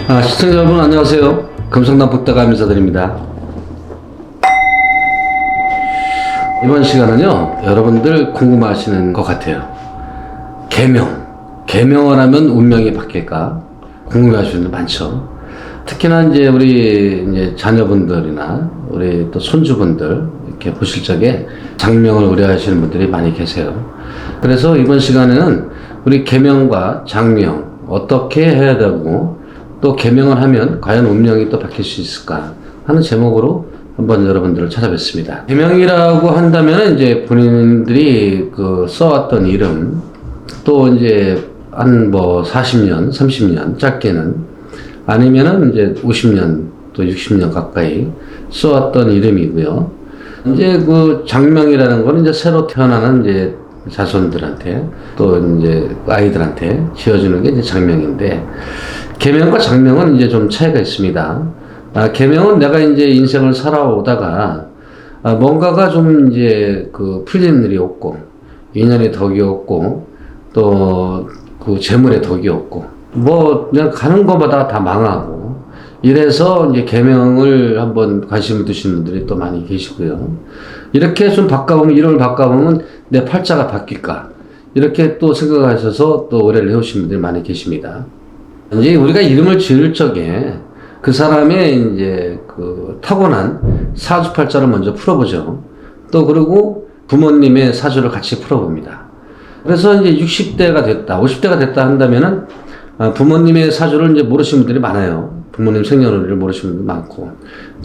시청자 여러분 안녕하세요. 금성남 북다감 인사드립니다. 이번 시간은요, 여러분들 궁금하시는 것 같아요. 계명을 하면 운명이 바뀔까? 궁금해하시는 분들 많죠. 특히나 이제 우리 자녀분들이나 우리 또 손주분들 이렇게 보실 적에 장명을 의뢰하시는 분들이 많이 계세요. 그래서 이번 시간에는 우리 계명과 장명 어떻게 해야 되고 또 계명을 하면 과연 운명이 또 바뀔 수 있을까 하는 제목으로 한번 여러분들을 찾아뵙습니다. 계명이라고 한다면 이제 본인들이 써왔던 이름 또 이제 한 40년, 30년 짧게는 아니면은 이제 50년 또 60년 가까이 써왔던 이름이고요. 이제 장명이라는 거는 이제 새로 태어나는 이제 자손들한테 또 이제 아이들한테 지어주는 게 이제 장명인데, 계명과 장명은 이제 좀 차이가 있습니다. 계명은 내가 이제 인생을 살아오다가 뭔가가 좀 이제 풀리는 일이 없고 인연의 덕이 없고 또 재물의 덕이 없고 그냥 가는 것마다 다 망하고 이래서 이제 계명을 한번 관심을 두시는 분들이 또 많이 계시고요. 이렇게 좀 이름을 바꿔보면 내 팔자가 바뀔까 이렇게 또 생각하셔서 또 의뢰를 해오신 분들이 많이 계십니다. 이제 우리가 이름을 지을 적에 그 사람의 이제 타고난 사주팔자를 먼저 풀어보죠. 또 그리고 부모님의 사주를 같이 풀어봅니다. 그래서 이제 60대가 됐다, 50대가 됐다 한다면은 부모님의 사주를 이제 모르시는 분들이 많아요. 부모님 생년월일을 모르시는 분들이 많고,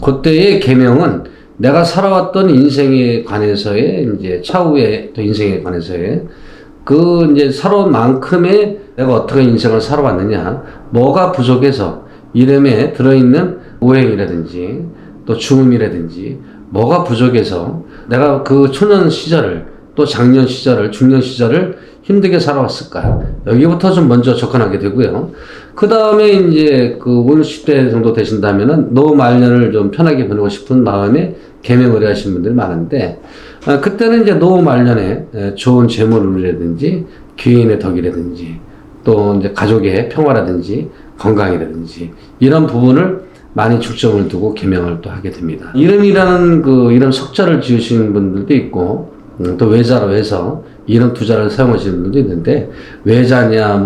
그때의 계명은 내가 살아왔던 인생에 관해서의 이제 차후의 또 인생에 관해서의 이제 살아온 만큼의 내가 어떻게 인생을 살아왔느냐, 뭐가 부족해서 이름에 들어있는 오행이라든지 또 죽음이라든지 뭐가 부족해서 내가 초년 시절을 또 장년 시절을 중년 시절을 힘들게 살아왔을까, 여기부터 좀 먼저 접근하게 되고요. 그 다음에 이제 50대 정도 되신다면은 노후 말년을 좀 편하게 보내고 싶은 마음에 계명을 의뢰하시는 분들이 많은데, 그때는 이제 노후 말년에 좋은 재물이라든지 귀인의 덕이라든지 또 이제 가족의 평화라든지 건강이라든지 이런 부분을 많이 중점을 두고 계명을 또 하게 됩니다. 이름이라는 이름 석자를 지으시는 분들도 있고, 또 외자로 해서 이름 두자를 사용하시는 분들도 있는데, 외자냐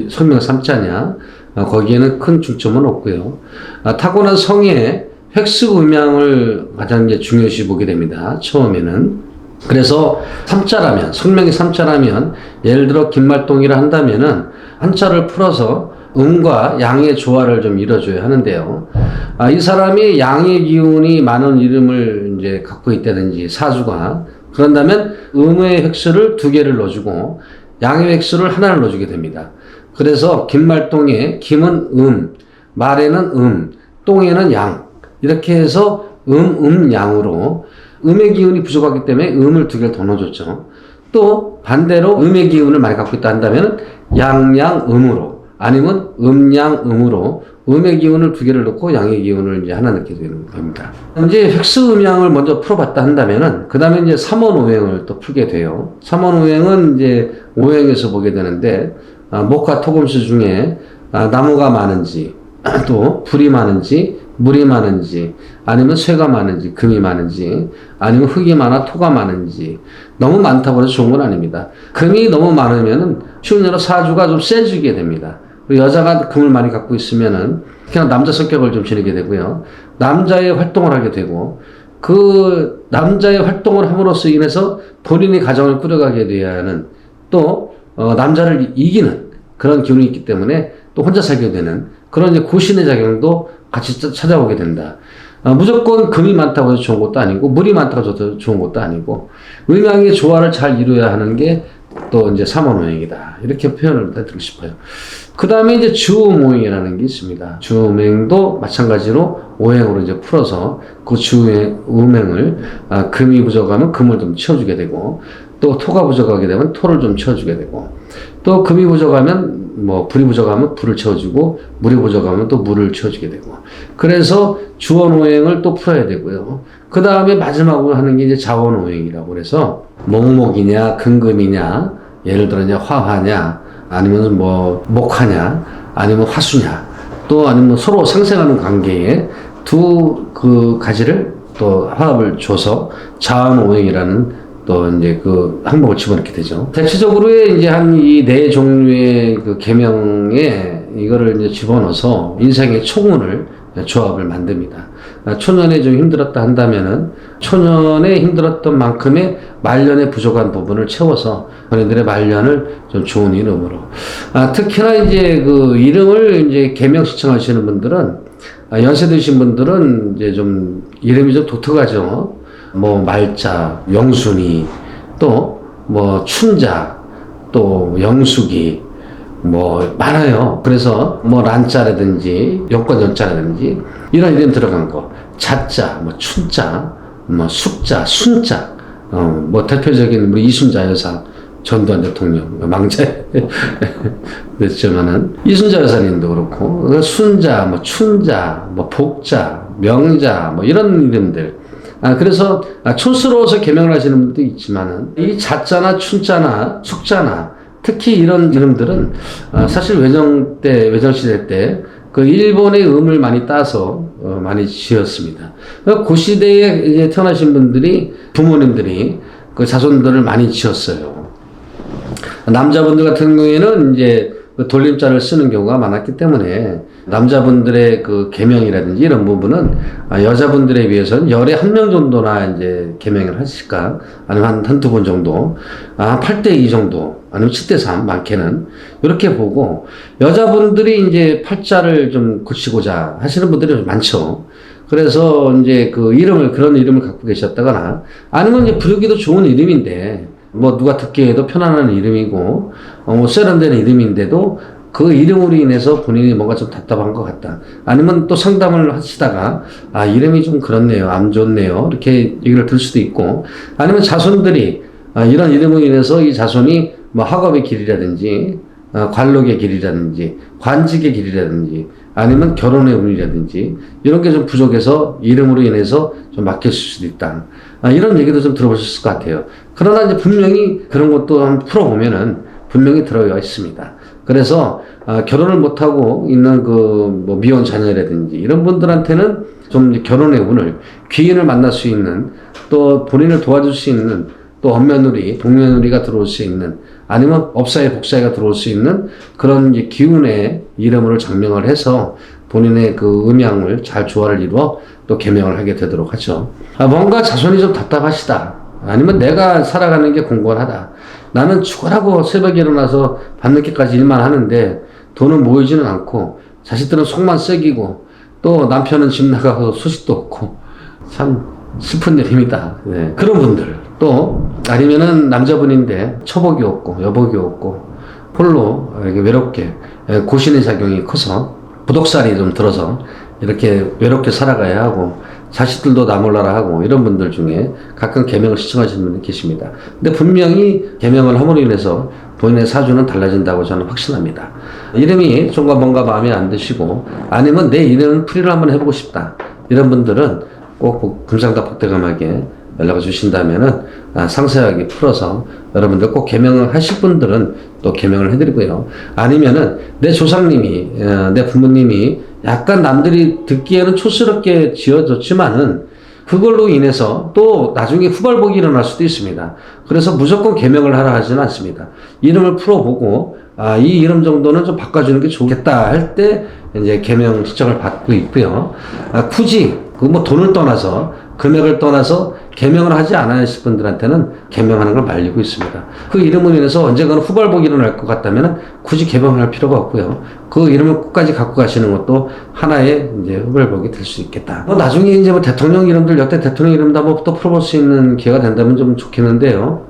성명 삼자냐 거기에는 큰 중점은 없고요. 타고난 성의 획수 음양을 가장 이제 중요시 보게 됩니다, 처음에는. 그래서 성명이 삼자라면 예를 들어 김말동이라 한다면은 한자를 풀어서 음과 양의 조화를 좀 이뤄줘야 하는데요. 이 사람이 양의 기운이 많은 이름을 이제 갖고 있다든지 사주가 그런다면 음의 획수를 2개를 넣어주고 양의 획수를 하나를 넣어주게 됩니다. 그래서 김말동에 김은 말에는 똥에는 양, 이렇게 해서 양으로 음의 기운이 부족하기 때문에 음을 2개를 더 넣어줬죠. 또 반대로 음의 기운을 많이 갖고 있다 한다면 양양음으로, 아니면 음양음으로 음의 기운을 2개를 넣고 양의 기운을 이제 하나 넣게 되는 겁니다. 이제 획수 음양을 먼저 풀어봤다 한다면은 그 다음에 이제 삼원오행을 또 풀게 돼요. 삼원오행은 이제 오행에서 보게 되는데, 목화 토금수 중에 나무가 많은지 또 불이 많은지 물이 많은지 아니면 쇠가 많은지 금이 많은지 아니면 흙이 많아 토가 많은지, 너무 많다고 해서 좋은 건 아닙니다. 금이 너무 많으면은 쉬운 예로 사주가 좀 세지게 됩니다. 그리고 여자가 금을 많이 갖고 있으면은 그냥 남자 성격을 좀 지니게 되고요. 남자의 활동을 하게 되고, 그 남자의 활동을 함으로써 인해서 본인이 가정을 꾸려가게 돼야 하는, 또 남자를 이기는 그런 기운이 있기 때문에 또 혼자 살게 되는 그런 이제 고신의 작용도 같이 찾아오게 된다. 무조건 금이 많다고 해서 좋은 것도 아니고 물이 많다고 해서 좋은 것도 아니고, 음양의 조화를 잘 이루어야 하는 게 또 이제 삼원오행이다, 이렇게 표현을 드리고 싶어요. 그 다음에 이제 주음오행이라는 게 있습니다. 주음행도 마찬가지로 오행으로 이제 풀어서 그 주음행을 금이 부족하면 금을 좀 채워주게 되고, 또 토가 부족하게 되면 토를 좀 채워주게 되고, 또 금이 부족하면 불이 부족하면 불을 채워주고, 물이 부족하면 또 물을 채워주게 되고, 그래서 주원오행을 또 풀어야 되고요. 그 다음에 마지막으로 하는 게 이제 자원오행이라고 그래서 목목이냐 금금이냐, 예를 들어 이제 화화냐 아니면 목화냐 아니면 화수냐, 또 아니면 서로 상생하는 관계에 두 그 가지를 또 화합을 줘서 자원오행이라는 또 이제 그 항목을 집어넣게 되죠. 대체적으로의 이제 한 이 네 종류의 그 계명에 이거를 이제 집어넣어서 인생의 총운을 조합을 만듭니다. 초년에 좀 힘들었다 한다면은 초년에 힘들었던 만큼의 말년에 부족한 부분을 채워서 본인들의 말년을 좀 좋은 이름으로. 특히나 이제 그 이름을 이제 계명 신청하시는 분들은 연세 드신 분들은 이제 좀 이름이 좀 독특하죠. 뭐 말자, 영순이, 또 뭐 춘자, 또 영숙이, 뭐 많아요. 그래서 뭐 란자라든지 여권 연자라든지 이런 이름 들어간 거, 자자, 뭐 춘자, 뭐 숙자, 순자, 뭐 대표적인 우리 이순자 여사, 전두환 대통령 망자 됐지만은 이순자 여사님도 그렇고 순자, 뭐 춘자, 뭐 복자, 명자, 뭐 이런 이름들. 그래서 촌스러워서 개명을 하시는 분도 있지만은 이 자자나 춘자나 숙자나 특히 이런 이름들은 사실 외정시대 때 그 일본의 음을 많이 따서 많이 지었습니다. 그 시대에 이제 태어나신 분들이 부모님들이 그 자손들을 많이 지었어요. 남자분들 같은 경우에는 이제 그 돌림자를 쓰는 경우가 많았기 때문에 남자분들의 그 계명이라든지 이런 부분은 여자분들에 비해서는 열에 한 명 정도나 이제 계명을 하실까 아니면 한두 번 정도 8대2 정도 아니면 7대3 많게는 이렇게 보고 여자분들이 이제 팔자를 좀 고치고자 하시는 분들이 많죠. 그래서 이제 그 그런 이름을 갖고 계셨다거나 아니면 이제 부르기도 좋은 이름인데 뭐 누가 듣기에도 편안한 이름이고 뭐 세련된 이름인데도 그 이름으로 인해서 본인이 뭔가 좀 답답한 것 같다. 아니면 또 상담을 하시다가 이름이 좀 그렇네요. 안 좋네요. 이렇게 얘기를 들 수도 있고 아니면 자손들이 이런 이름으로 인해서 이 자손이 뭐 학업의 길이라든지 관록의 길이라든지 관직의 길이라든지 아니면 결혼의 운이라든지 이런 게 좀 부족해서 이름으로 인해서 좀 막힐 수도 있다. 이런 얘기도 좀 들어보셨을 것 같아요. 그러나 이제 분명히 그런 것도 한번 풀어보면은 분명히 들어가 있습니다. 그래서 결혼을 못하고 있는 뭐 미혼 자녀라든지 이런 분들한테는 좀 결혼의 운을 귀인을 만날 수 있는 또 본인을 도와줄 수 있는 또 언며느리, 동며느리가 들어올 수 있는 아니면 업사에 복사가 들어올 수 있는 그런 기운의 이름으로 장명을 해서 본인의 그 음양을 잘 조화를 이루어 또 계명을 하게 되도록 하죠. 뭔가 자손이 좀 답답하시다. 아니면 내가 살아가는 게 공고하다. 나는 죽으라고 새벽에 일어나서 밤늦게까지 일만 하는데 돈은 모이지는 않고 자식들은 속만 썩이고 또 남편은 집 나가서 소식도 없고 참 슬픈 일입니다. 네. 그런 분들 또 아니면은 남자분인데 처복이 없고 여복이 없고 홀로 이렇게 외롭게 고신의 작용이 커서 부독살이 좀 들어서 이렇게 외롭게 살아가야 하고 자식들도 나 몰라라 하고 이런 분들 중에 가끔 계명을 신청하시는 분이 계십니다. 근데 분명히 계명을 함으로 인해서 본인의 사주는 달라진다고 저는 확신합니다. 이름이 좀가 뭔가 마음에 안 드시고 아니면 내 이름 풀이를 한번 해보고 싶다. 이런 분들은 꼭 금상다복대감하게 연락을 주신다면은 상세하게 풀어서 여러분들 꼭 계명을 하실 분들은 또 계명을 해드리고요. 아니면은 내 조상님이 내 부모님이 약간 남들이 듣기에는 촌스럽게 지어졌지만은 그걸로 인해서 또 나중에 후발복이 일어날 수도 있습니다. 그래서 무조건 계명을 하라 하지는 않습니다. 이름을 풀어보고 이 이름 정도는 좀 바꿔주는 게 좋겠다 할 때 이제 계명 신청을 받고 있고요. 굳이 그 뭐 돈을 떠나서 금액을 떠나서 계명을 하지 않으실 분들한테는 계명하는 걸 말리고 있습니다. 그 이름으로 인해서 언젠가는 후발복이 일어날 것 같다면 굳이 계명을 할 필요가 없고요. 그 이름을 끝까지 갖고 가시는 것도 하나의 이제 후발복이 될 수 있겠다. 나중에 이제 뭐 대통령 이름들 역대 대통령 이름도 한번 또 풀어볼 수 있는 기회가 된다면 좀 좋겠는데요.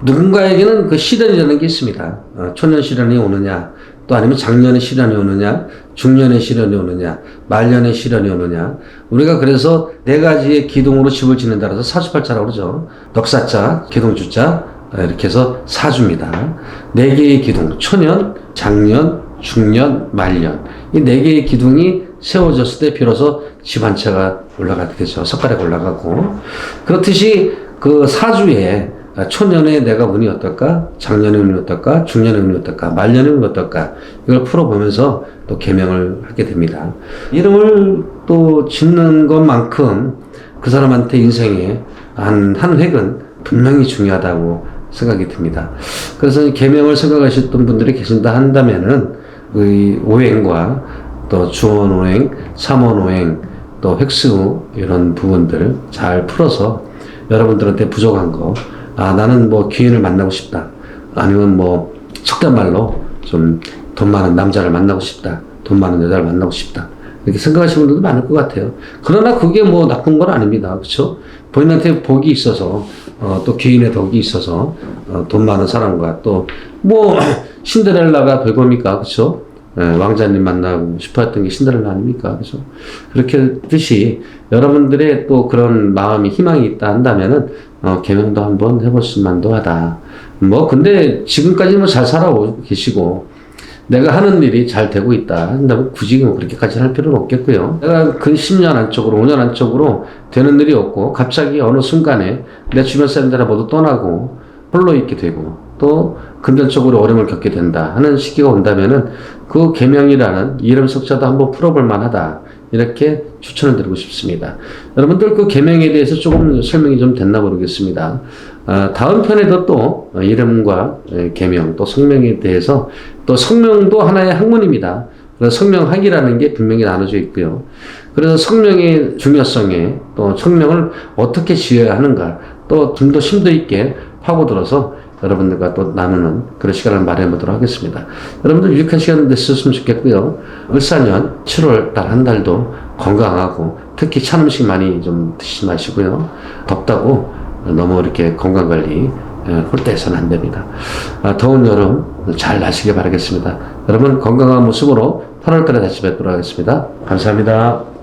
누군가에게는 그 시련이라는 게 있습니다. 초년 시련이 오느냐, 또 아니면 작년에 시련이 오느냐, 중년에 시련이 오느냐, 말년에 시련이 오느냐. 우리가 그래서 네 가지의 기둥으로 집을 짓는 따라서 사주팔자라고 그러죠. 넉사자, 기둥주자, 이렇게 해서 사주입니다. 네 개의 기둥, 초년, 작년, 중년, 말년. 이 네 개의 기둥이 세워졌을 때 비로소 집 한 채가 올라가게 되죠. 석가래가 올라가고. 그렇듯이 그 사주에 초년에 내가 운이 어떨까? 작년에 운이 어떨까? 중년에 운이 어떨까? 말년에 운이 어떨까? 이걸 풀어보면서 또 계명을 하게 됩니다. 이름을 또 짓는 것만큼 그 사람한테 인생에 한 획은 분명히 중요하다고 생각이 듭니다. 그래서 계명을 생각하셨던 분들이 계신다 한다면은 의 오행과 또 주원오행, 삼원오행, 또 획수 이런 부분들 잘 풀어서 여러분들한테 부족한 거, 나는 뭐 귀인을 만나고 싶다. 아니면 뭐 속된 말로 좀 돈 많은 남자를 만나고 싶다. 돈 많은 여자를 만나고 싶다. 이렇게 생각하시는 분들도 많을 것 같아요. 그러나 그게 뭐 나쁜 건 아닙니다. 그렇죠? 본인한테 복이 있어서 또 귀인의 덕이 있어서 돈 많은 사람과 또 뭐 신데렐라가 별겁니까? 그렇죠? 왕자님 만나고 싶어 했던 게 신데렐라 아닙니까? 그렇죠? 그렇게 뜻이 여러분들의 또 그런 마음이 희망이 있다 한다면은 계명도 한번 해볼 수만도 하다. 뭐 근데 지금까지 뭐 잘 살아오고 계시고 내가 하는 일이 잘 되고 있다 한다면 굳이 뭐 그렇게까지 할 필요는 없겠고요. 내가 그 10년 안쪽으로 5년 안쪽으로 되는 일이 없고 갑자기 어느 순간에 내 주변 사람들이 모두 떠나고 홀로 있게 되고 또 금전적으로 어려움을 겪게 된다 하는 시기가 온다면은 그 계명이라는 이름 석자도 한번 풀어볼 만하다. 이렇게 추천을 드리고 싶습니다. 여러분들 그 계명에 대해서 조금 설명이 좀 됐나 모르겠습니다. 다음 편에도 또 이름과 계명 또 성명에 대해서 또 성명도 하나의 학문입니다. 그래서 성명학이라는 게 분명히 나눠져 있고요. 그래서 성명의 중요성에 또 성명을 어떻게 지어야 하는가 또 좀 더 심도 있게 파고들어서 여러분들과 또 나누는 그런 시간을 마련해보도록 하겠습니다. 여러분들 유익한 시간 됐으면 좋겠고요. 을사년 7월 달 한 달도 건강하고 특히 찬 음식 많이 좀 드시지 마시고요. 덥다고 너무 이렇게 건강관리 홀대해서는 안 됩니다. 더운 여름 잘 나시길 바라겠습니다. 여러분 건강한 모습으로 8월 달에 다시 뵙도록 하겠습니다. 감사합니다.